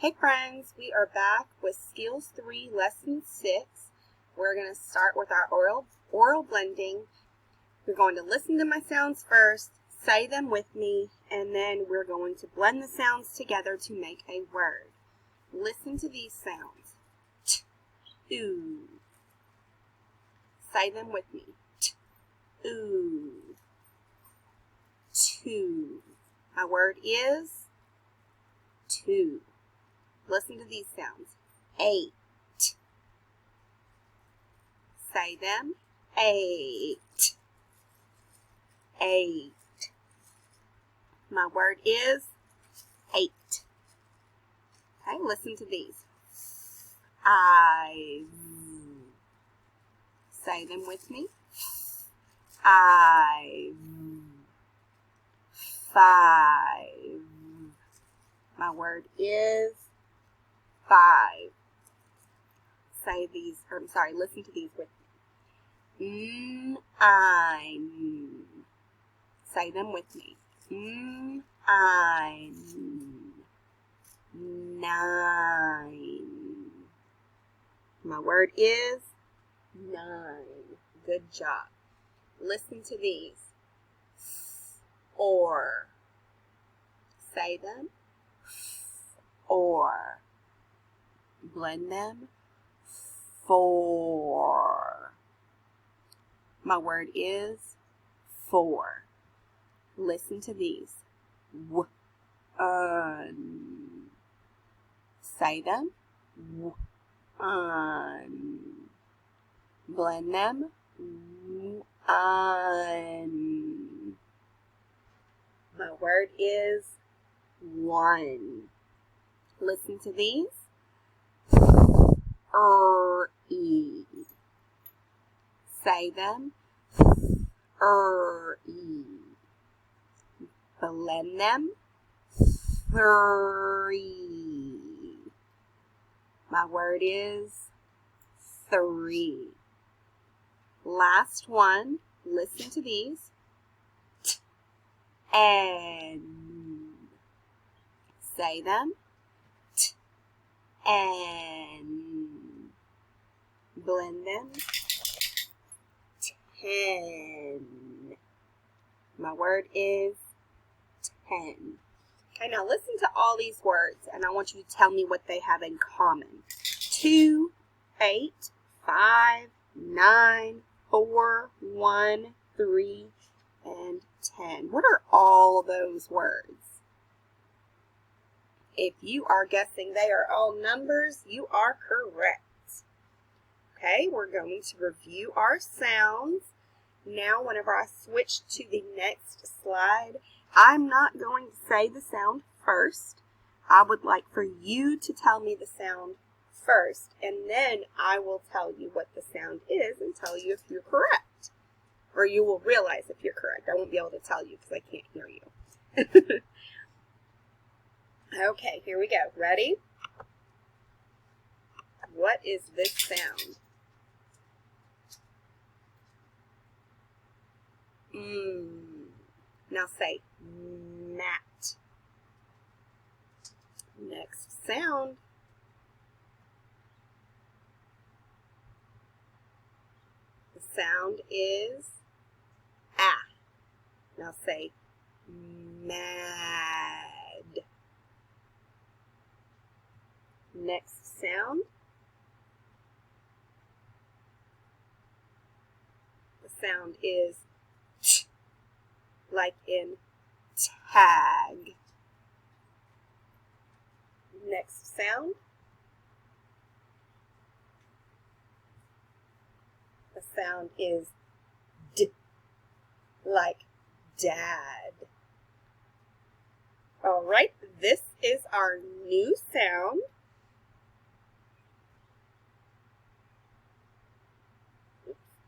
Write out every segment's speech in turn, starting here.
Hey friends, we are back with Skills 3, Lesson 6. We're going to start with our oral blending. We're going to listen to my sounds first, say them with me, and then we're going to blend the sounds together to make a word. Listen to these sounds. T, oo. Say them with me. T, oo. Two. My word is two. Listen to these sounds. 8. Say them. 8. 8. My word is 8. Okay, listen to these. 5. Say them with me. 5. 5. My word is 5. Say these, listen to these with me. I'm. Say them with me. I'm. 9. My word is 9. Good job. Listen to these. 4. Say them. Or. Blend them. 4. My word is 4. Listen to these. Say them. Blend them. My word is 1. Listen to these. E. Say them. E. Blend them. 3. My word is 3. Last one. Listen to these. And. Say them. And. Blend them. 10. My word is 10. Okay, now listen to all these words, and I want you to tell me what they have in common. 2, 8, 5, 9, 4, 1, 3, and 10. What are all those words? If you are guessing they are all numbers, you are correct. Okay, we're going to review our sounds. Now, whenever I switch to the next slide, I'm not going to say the sound first. I would like for you to tell me the sound first, and then I will tell you what the sound is and tell you if you're correct. Or you will realize if you're correct. I won't be able to tell you because I can't hear you. Okay, here we go. Ready? What is this sound? Now say mat. Next sound. The sound is ah. Now say mad. Next sound. The sound is ch, like in tag. Next sound. The sound is d, like dad. All right, this is our new sound.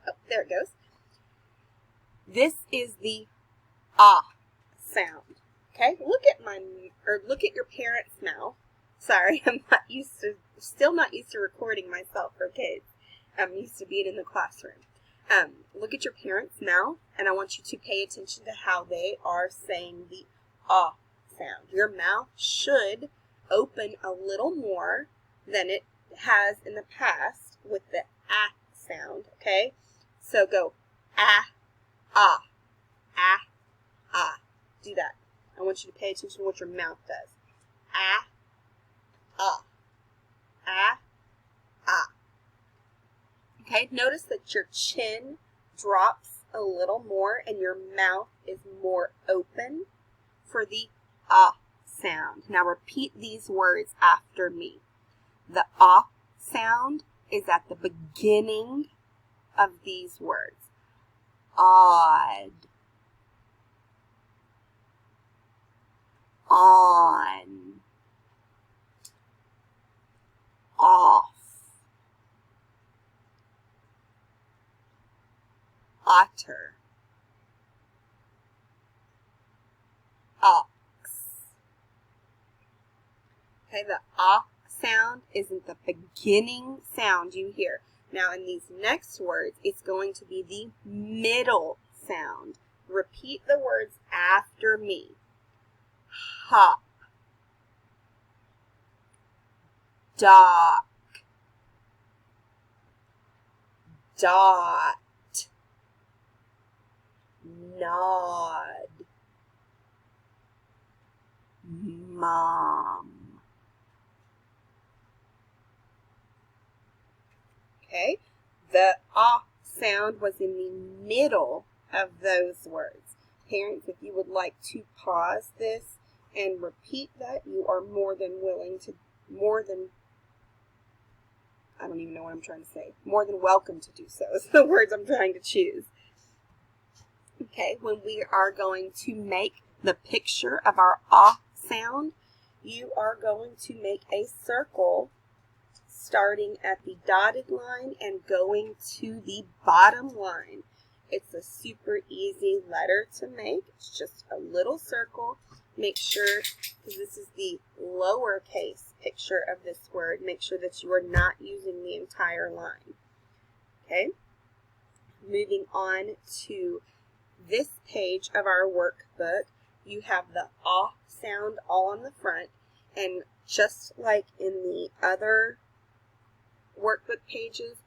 Oh, there it goes. This is the ah sound. Okay, look at your parent's mouth. Sorry, I'm still not used to recording myself for kids. I'm used to being in the classroom. Look at your parent's mouth, and I want you to pay attention to how they are saying the ah sound. Your mouth should open a little more than it has in the past with the ah sound, okay? So go ah, ah, ah, ah. Do that. I want you to pay attention to what your mouth does. Ah, ah, ah, ah. Okay, notice that your chin drops a little more and your mouth is more open for the ah sound. Now repeat these words after me. The ah sound is at the beginning of these words. Odd, on, off, otter, ox. Okay, the ah sound isn't the beginning sound you hear. Now in these next words, it's going to be the middle sound. Repeat the words after me. Hop, dock, dot, nod, mom. Okay, the ah sound was in the middle of those words. Parents, if you would like to pause this and repeat that, you are more than willing to, I don't even know what I'm trying to say, more than welcome to do so is the words I'm trying to choose. Okay, when we are going to make the picture of our ah sound, you are going to make a circle starting at the dotted line and going to the bottom line. It's a super easy letter to make. It's just a little circle. Make sure, because this is the lowercase picture of this word, make sure that you are not using the entire line. Okay? Moving on to this page of our workbook, you have the ah sound all on the front, and just like in the other workbook pages,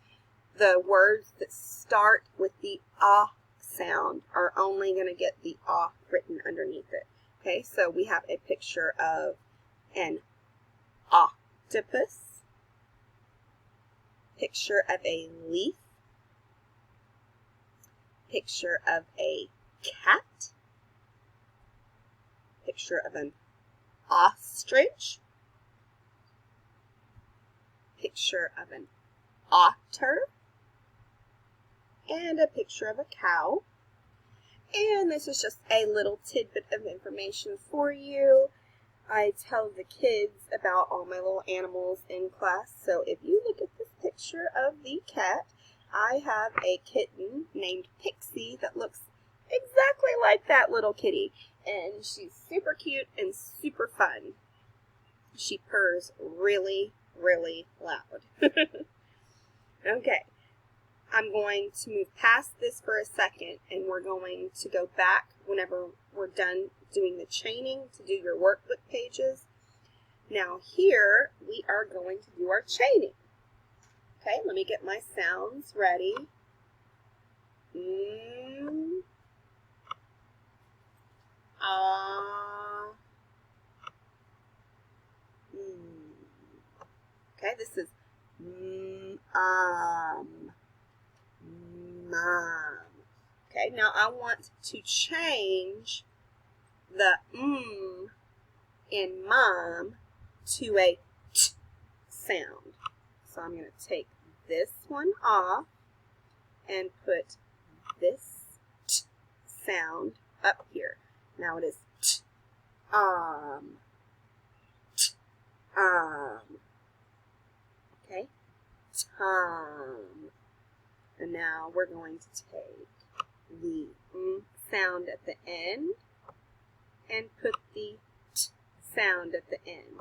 the words that start with the ah sound are only going to get the ah written underneath it. Okay, so we have a picture of an octopus, picture of a leaf, picture of a cat, picture of an ostrich, picture of an otter, and a picture of a cow. And this is just a little tidbit of information for you. I tell the kids about all my little animals in class. So if you look at this picture of the cat, I have a kitten named Pixie that looks exactly like that little kitty. And she's super cute and super fun. She purrs really, really loud. Okay. I'm going to move past this for a second, and we're going to go back whenever we're done doing the chaining to do your workbook pages. Now here, we are going to do our chaining. Okay, let me get my sounds ready. Ah. Okay, this is mom. Okay, now I want to change the in mom to a t sound. So I'm going to take this one off and put this t sound up here. Now it is t, t, okay, tom. And now we're going to take the sound at the end and put the t sound at the end.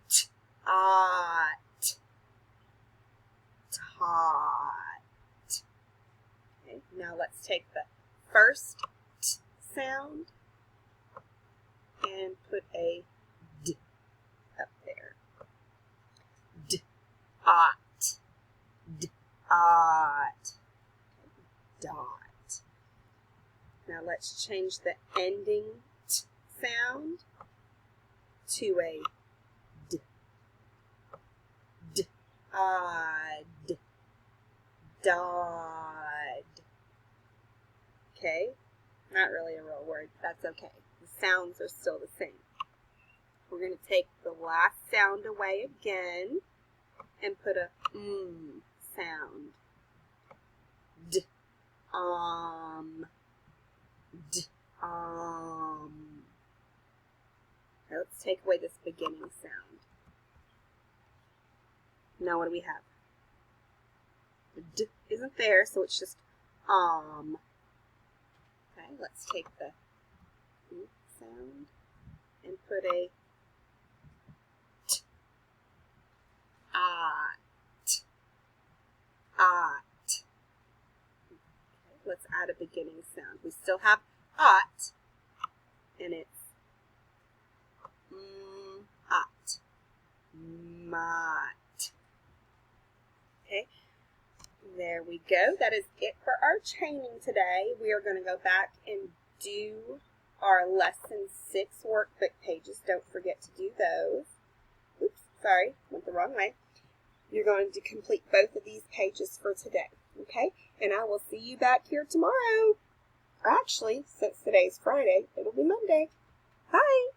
T-ot, tot. Okay, now let's take the first t sound and put a d up Ot. Ot. Dot. Now let's change the ending t sound to a d. D. Odd. Dod. Okay? Not really a real word. That's okay. The sounds are still the same. We're going to take the last sound away again and put a sound. D. D. Okay, let's take away this beginning sound. Now what do we have? The D isn't there, so it's just Okay, let's take the sound and put a t. Ot. Ot. Okay, let's add a beginning sound. We still have ot, and it's ot. Mot. Okay, there we go. That is it for our training today. We are going to go back and do our lesson 6 workbook pages. Don't forget to do those. Oops, sorry, went the wrong way. You're going to complete both of these pages for today, okay? And I will see you back here tomorrow. Or actually, since today's Friday, it'll be Monday. Bye.